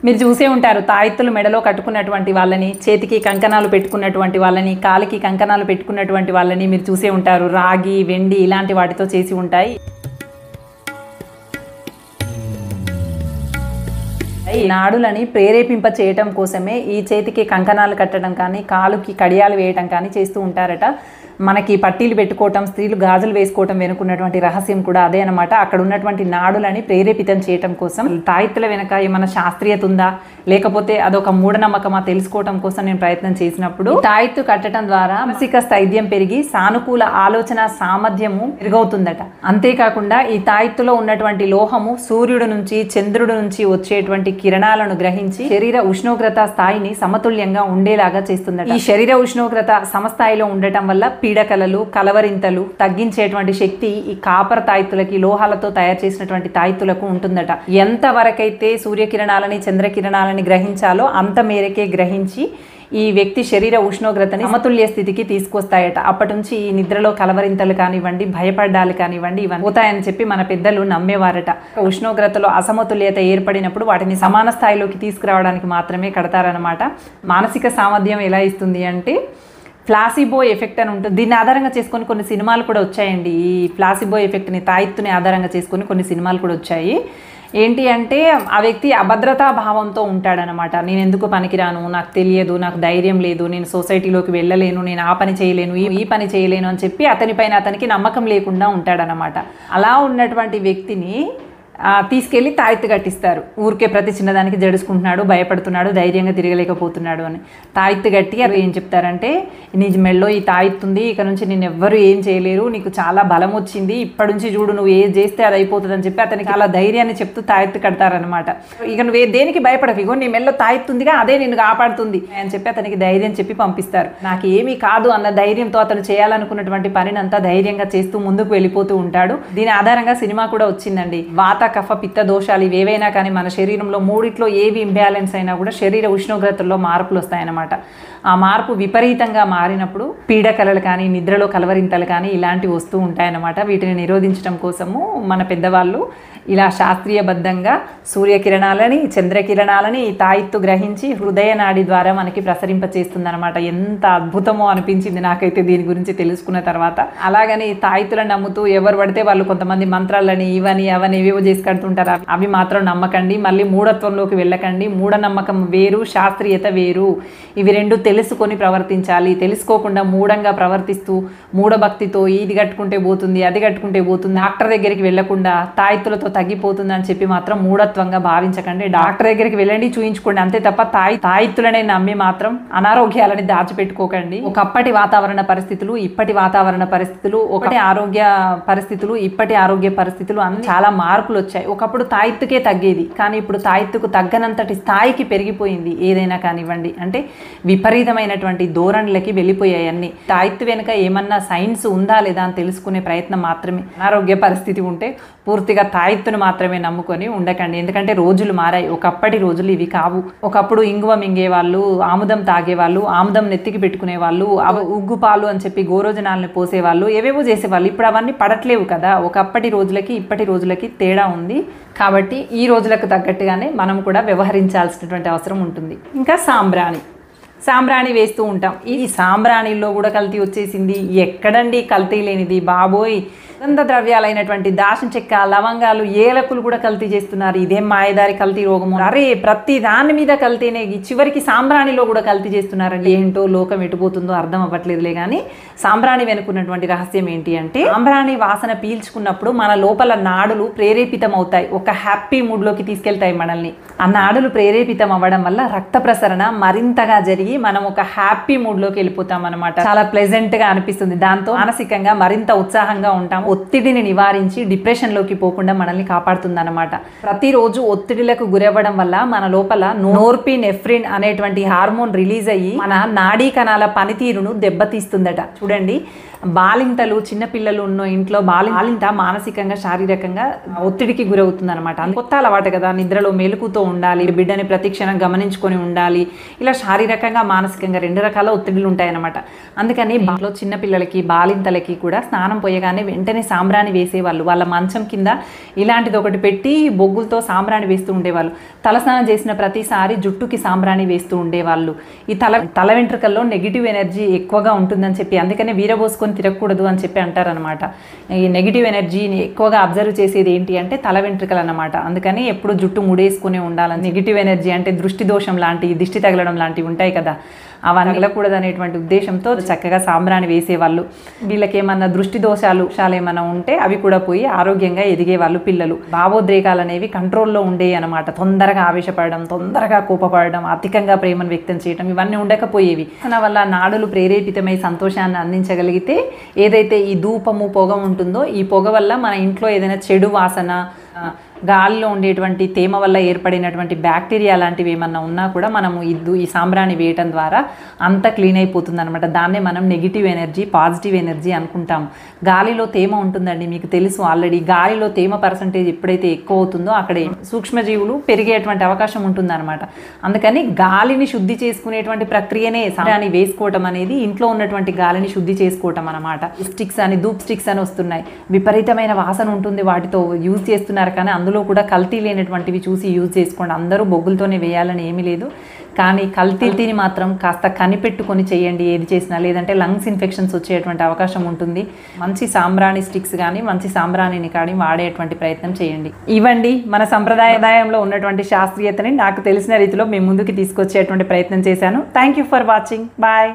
మీరు చూసే ఉంటారు తాయెత్తులు మెడలో కట్టుకున్నటువంటి వాళ్ళని, చేతికి కంకణాలు పెట్టుకున్నటువంటి వాళ్ళని, కాలికి కంకణాలు పెట్టుకున్నటువంటి వాళ్ళని మీరు చూసే ఉంటారు. రాగి, వెండి ఇలాంటి వాటితో చేసి ఉంటాయి. ఈ నాడులని ప్రేరేపింప చేయటం కోసమే ఈ చేతికి కంకణాలు కట్టడం కానీ, కాలుకి కడియాలు వేయటం కానీ చేస్తూ ఉంటారట. మనకి పట్టీలు పెట్టుకోవటం, స్త్రీలు గాజులు వేసుకోవటం వెనుకున్నటువంటి రహస్యం కూడా అదే అనమాట. అక్కడ ఉన్నటువంటి నాడులని ప్రేరేపితం చేయటం కోసం. తాయెత్తుల వెనక ఏమైనా శాస్త్రీయత ఉందా, లేకపోతే అదొక మూఢనమ్మకమా తెలుసుకోవటం కోసం నేను ప్రయత్నం చేసినప్పుడు, తాయెత్తు కట్టడం ద్వారా మానసిక స్థైర్యం పెరిగి సానుకూల ఆలోచన సామర్థ్యము పెరుగవుతుందట. అంతేకాకుండా ఈ తాయెత్తులో ఉన్నటువంటి లోహము సూర్యుడు నుంచి, చంద్రుడి నుంచి వచ్చేటువంటి కిరణాలను గ్రహించి శరీర ఉష్ణోగ్రత స్థాయిని సమతుల్యంగా ఉండేలాగా చేస్తుందట. ఈ శరీర ఉష్ణోగ్రత సమస్థాయిలో ఉండటం వల్ల పీడకలలు, కలవరింతలు తగ్గించేటువంటి శక్తి ఈ కాపర్ తాయెత్తులకి, లోహాలతో తయారు చేసినటువంటి తాయెత్తులకు ఉంటుందట. ఎంత వరకైతే సూర్యకిరణాలని, చంద్రకిరణాలని గ్రహించాలో అంత మేరకే గ్రహించి ఈ వ్యక్తి శరీర ఉష్ణోగ్రతని సమతుల్య స్థితికి తీసుకొస్తాయట. అప్పటి నుంచి ఈ నిద్రలో కలవరింతలు కానివ్వండి, భయపడ్డాలు కానివ్వండి, ఇవన్నీ పోతాయని చెప్పి మన పెద్దలు నమ్మేవారట. ఉష్ణోగ్రతలో అసమతుల్యత ఏర్పడినప్పుడు వాటిని సమాన స్థాయిలోకి తీసుకురావడానికి మాత్రమే కడతారనమాట. మానసిక సామర్థ్యం ఎలా ఇస్తుంది అంటే ప్లాసిబో ఎఫెక్ట్ అని ఉంటుంది. దీన్ని ఆధారంగా చేసుకొని కొన్ని సినిమాలు కూడా వచ్చాయండి. ఈ ప్లాసిబో ఎఫెక్ట్ని, తాయెత్తుని ఆధారంగా చేసుకొని కొన్ని సినిమాలు కూడా వచ్చాయి. ఏంటి అంటే ఆ వ్యక్తి అభద్రతా భావంతో ఉంటాడనమాట. నేను ఎందుకు పనికిరాను, నాకు తెలియదు, నాకు ధైర్యం లేదు, నేను సొసైటీలోకి వెళ్ళలేను, నేను ఆ పని చేయలేను, ఈ పని చేయలేను అని చెప్పి అతనిపైన అతనికి నమ్మకం లేకుండా ఉంటాడనమాట. అలా ఉన్నటువంటి వ్యక్తిని తీసుకెళ్ళి తాయెత్తు కట్టిస్తారు. ఊరికే ప్రతి చిన్నదానికి జడుచుకుంటున్నాడు, భయపడుతున్నాడు, ధైర్యంగా తిరగలేకపోతున్నాడు అని తాయెత్తు కట్టి అది ఏం చెప్తారంటే, నీ మెడలో ఈ తాయెత్తు ఉంది, ఇక నుంచి నేను ఎవ్వరు ఏం చేయలేరు, నీకు చాలా బలం వచ్చింది, ఇప్పటి నుంచి చూడు నువ్వు ఏది చేస్తే అది అయిపోతుంది అని చెప్పి అతనికి చాలా ధైర్యాన్ని చెప్తూ తాయెత్తు కడతారనమాట. ఇక నువ్వు దేనికి భయపడకు, ఇగో నీ మెడలో తాయెత్తు ఉందిగా, అదే నిన్ను కాపాడుతుంది అని చెప్పి అతనికి ధైర్యం చెప్పి పంపిస్తారు. నాకు ఏమీ కాదు అన్న ధైర్యంతో అతను చేయాలనుకున్నటువంటి పనిని అంతా ధైర్యంగా చేస్తూ ముందుకు వెళ్ళిపోతూ ఉంటాడు. దీని ఆధారంగా సినిమా కూడా వచ్చిందండి. వాత, కఫ, పిత్త దోషాలు ఇవేవైనా కానీ మన శరీరంలో మూడిట్లో ఏవి ఇంబ్యాలెన్స్ అయినా కూడా శరీర ఉష్ణోగ్రతల్లో మార్పులు వస్తాయన్నమాట. ఆ మార్పు విపరీతంగా మారినప్పుడు పీడకలలు కానీ, నిద్రలో కలవరింతలు కానీ ఇలాంటివి వస్తూ ఉంటాయన్నమాట. వీటిని నిరోధించడం కోసము మన పెద్దవాళ్ళు ఇలా శాస్త్రీయబద్ధంగా సూర్యకిరణాలని, చంద్రకిరణాలని ఈ తాయెత్తు గ్రహించి హృదయ నాడి ద్వారా మనకి ప్రసరింపచేస్తుందన్నమాట. ఎంత అద్భుతమో అనిపించింది నాకైతే దీని గురించి తెలుసుకున్న తర్వాత. అలాగని తాయెత్తులను నమ్ముతూ ఎవరు పడితే వాళ్ళు కొంతమంది మంత్రాలని, ఇవని అవని ఏవేవో చేసి కడుతుంటారు. అవి మాత్రం నమ్మకండి. మళ్ళీ మూఢత్వంలోకి వెళ్ళకండి. మూఢనమ్మకం వేరు, శాస్త్రీయత వేరు. ఇవి రెండు తెలుసుకొని ప్రవర్తించాలి. తెలుసుకోకుండా మూఢంగా ప్రవర్తిస్తూ మూఢభక్తితో ఇది కట్టుకుంటే పోతుంది, అది కట్టుకుంటే పోతుంది, డాక్టర్ దగ్గరికి వెళ్లకుండా తాయెత్తులతో తగ్గిపోతుంది అని చెప్పి మాత్రం మూఢత్వంగా భావించకండి. డాక్టర్ దగ్గరికి వెళ్ళండి, చూయించుకోండి, అంతే తప్ప తాయెత్తులనే నమ్మి మాత్రం అనారోగ్యాలని దాచిపెట్టుకోకండి. ఒకప్పటి వాతావరణ పరిస్థితులు, ఇప్పటి వాతావరణ పరిస్థితులు, ఒకటి ఆరోగ్య పరిస్థితులు, ఇప్పటి ఆరోగ్య పరిస్థితులు అన్ని చాలా మార్పులు వచ్చాయి. ఒకప్పుడు తాయెత్తుకే తగ్గేది, కానీ ఇప్పుడు తాయెత్తుకు తగ్గనంతటి స్థాయికి పెరిగిపోయింది ఏదైనా కానివ్వండి. అంటే విపరీతమైనటువంటి ధోరణులకి వెళ్ళిపోయాయి అన్ని. తాయెత్తు వెనుక ఏమన్నా సైన్స్ ఉందా లేదా అని తెలుసుకునే ప్రయత్నం మాత్రమే. అనారోగ్య పరిస్థితి ఉంటే పూర్తిగా తాయెత్తును మాత్రమే నమ్ముకొని ఉండకండి. ఎందుకంటే రోజులు మారాయి. ఒకప్పటి రోజులు ఇవి కావు. ఒకప్పుడు ఇంగువ మింగేవాళ్ళు, ఆముదం తాగేవాళ్ళు, ఆముదం నెత్తికి పెట్టుకునే వాళ్ళు, ఉగ్గు పాలు అని చెప్పి గోరోజనాలను పోసేవాళ్ళు, ఏవేవో చేసేవాళ్ళు. ఇప్పుడు అవన్నీ పడట్లేవు కదా. ఒకప్పటి రోజులకి ఇప్పటి రోజులకి తేడా ఉంది. కాబట్టి ఈ రోజులకు తగ్గట్టుగానే మనం కూడా వ్యవహరించాల్సినటువంటి అవసరం ఉంటుంది. ఇంకా సాంబ్రాణి వేస్తూ ఉంటాం. ఈ సాంబ్రాణిలో కూడా కల్తీ వచ్చేసింది. ఎక్కడండి కల్తీ లేనిది బాబోయ్. సుగంధ ద్రవ్యాలైనటువంటి దాచిన చెక్క, లవంగాలు, ఏలకులు కూడా కల్తీ చేస్తున్నారు. ఇదేం మాయదారి కల్తీ రోగము. అరే ప్రతి దాని మీద కల్తీనే. చివరికి సాంబ్రాణిలో కూడా కల్తీ చేస్తున్నారండి. ఏంటో లోకం ఎటుపోతుందో అర్థం అవ్వట్లేదులే. కానీ సాంబ్రాణి వెనుకున్నటువంటి రహస్యం ఏంటి అంటే, సాంబ్రాణి వాసన పీల్చుకున్నప్పుడు మన లోపల నాడులు ప్రేరేపితం అవుతాయి. ఒక హ్యాపీ మూడ్లోకి తీసుకెళ్తాయి మనల్ని. ఆ నాడులు ప్రేరేపితం అవ్వడం వల్ల రక్త ప్రసరణ మరింతగా జరిగి మనం ఒక హ్యాపీ మూడ్లోకి వెళ్ళిపోతాం అనమాట. చాలా ప్లెజెంట్గా అనిపిస్తుంది. దాంతో మానసికంగా మరింత ఉత్సాహంగా ఉంటాం. ఒత్తిడిని నివారించి డిప్రెషన్లోకి పోకుండా మనల్ని కాపాడుతుంది అనమాట. ప్రతిరోజు ఒత్తిడిలకు గురవ్వడం వల్ల మన లోపల నోర్పినెఫ్రిన్ అనేటువంటి హార్మోన్ రిలీజ్ అయ్యి మన నాడీ కణాల పనితీరును దెబ్బతీస్తుందట. చూడండి, బాలింతలు, చిన్నపిల్లలు ఉన్న ఇంట్లో బాలింత మానసికంగా, శారీరకంగా ఒత్తిడికి గురవుతుంది అనమాట. కొత్త అలవాటు కదా, నిద్రలో మెలకుతో ఉండాలి, బిడ్డని ప్రతిక్షణం గమనించుకొని ఉండాలి. ఇలా శారీరకంగా శారీరకంగా మానసికంగా 2 రకాల ఒత్తిడులు ఉంటాయన్నమాట. అందుకని ఇంట్లో చిన్నపిల్లలకి బాలింతలకి కూడా స్నానం పోయగానే వెంటనే సాంబ్రాణి వేసేవాళ్ళు. వాళ్ళ మంచం కింద ఇలాంటిది ఒకటి పెట్టి బొగ్గులతో సాంబ్రాణి వేస్తూ ఉండేవాళ్ళు. తలస్నానం చేసిన ప్రతిసారి జుట్టుకి సాంబ్రాణి వేస్తూ ఉండేవాళ్ళు. ఈ తల వెంట్రుకల్లో నెగిటివ్ ఎనర్జీ ఎక్కువగా ఉంటుందని చెప్పి అందుకనే వీరబోసుకొని తిరగకూడదు అని చెప్పి అంటారనమాట. ఈ నెగిటివ్ ఎనర్జీని ఎక్కువగా అబ్జర్వ్ చేసేది ఏంటి అంటే తల వెంట్రుకలు అన్నమాట. అందుకని ఎప్పుడు జుట్టు ముడేసుకునే ఉండాలని. నెగిటివ్ ఎనర్జీ అంటే దృష్టి దోషం లాంటి, దిష్టి తగలడం లాంటివి ఉంటాయి కదా, అవన్నీ వెళ్ళకూడదు అనేటువంటి ఉద్దేశంతో చక్కగా సాంబ్రాణి వేసేవాళ్ళు. వీళ్ళకి ఏమన్నా దృష్టి దోషాలు ఏమైనా ఉంటే అవి కూడా పోయి ఆరోగ్యంగా ఎదిగేవాళ్ళు పిల్లలు. భావోద్రేకాలు అనేవి కంట్రోల్లో ఉండేవి అనమాట. తొందరగా ఆవేశపడడం, తొందరగా కోపపడడం, అధికంగా ప్రేమను వ్యక్తం చేయడం ఇవన్నీ ఉండకపోయేవి. దాని వల్ల నాడులు ప్రేరేపితమై సంతోషాన్ని అందించగలిగితే ఏదైతే ఈ ధూపము పొగ ఉంటుందో ఈ పొగ వల్ల మన ఇంట్లో ఏదైనా చెడు వాసన, గాలిలో ఉండేటువంటి తేమ వల్ల ఏర్పడినటువంటి బ్యాక్టీరియా లాంటివి ఏమన్నా ఉన్నా కూడా మనము ఈ సాంబ్రాణి వేయటం ద్వారా అంతా క్లీన్ అయిపోతుంది అనమాట. దాన్నే మనం నెగిటివ్ ఎనర్జీ, పాజిటివ్ ఎనర్జీ అనుకుంటాము. గాలిలో తేమ ఉంటుందండి, మీకు తెలుసు ఆల్రెడీ. గాలిలో తేమ పర్సంటేజ్ ఎప్పుడైతే ఎక్కువ అవుతుందో అక్కడే సూక్ష్మజీవులు పెరిగేటువంటి అవకాశం ఉంటుందన్నమాట. అందుకని గాలిని శుద్ధి చేసుకునేటువంటి ప్రక్రియనే సాంబ్రాణి వేసుకోవటం అనేది, ఇంట్లో ఉన్నటువంటి గాలిని శుద్ధి చేసుకోవటం అనమాట. స్టిక్స్ అని, ధూప్ స్టిక్స్ అని వస్తున్నాయి, విపరీతమైన వాసన ఉంటుంది, వాటితో యూజ్ చేస్తున్నారు. కానీ అందులో కూడా కల్తీ లేనటువంటివి చూసి యూజ్ చేసుకోండి. అందరూ బొగ్గులతోనే వేయాలని ఏమీ లేదు, కానీ కల్తీని మాత్రం కాస్త కనిపెట్టుకొని చేయండి ఏది చేసినా, లేదంటే లంగ్స్ ఇన్ఫెక్షన్స్ వచ్చేటువంటి అవకాశం ఉంటుంది. మంచి సాంబ్రాణి స్టిక్స్ కానీ మంచి సాంబ్రాణిని కానీ వాడేటువంటి ప్రయత్నం చేయండి. ఇవ్వండి మన సంప్రదాయంలో ఉన్నటువంటి శాస్త్రీయతని నాకు తెలిసిన రీతిలో మేము ముందుకు తీసుకొచ్చేటువంటి ప్రయత్నం చేశాను. Thank you for watching. Bye.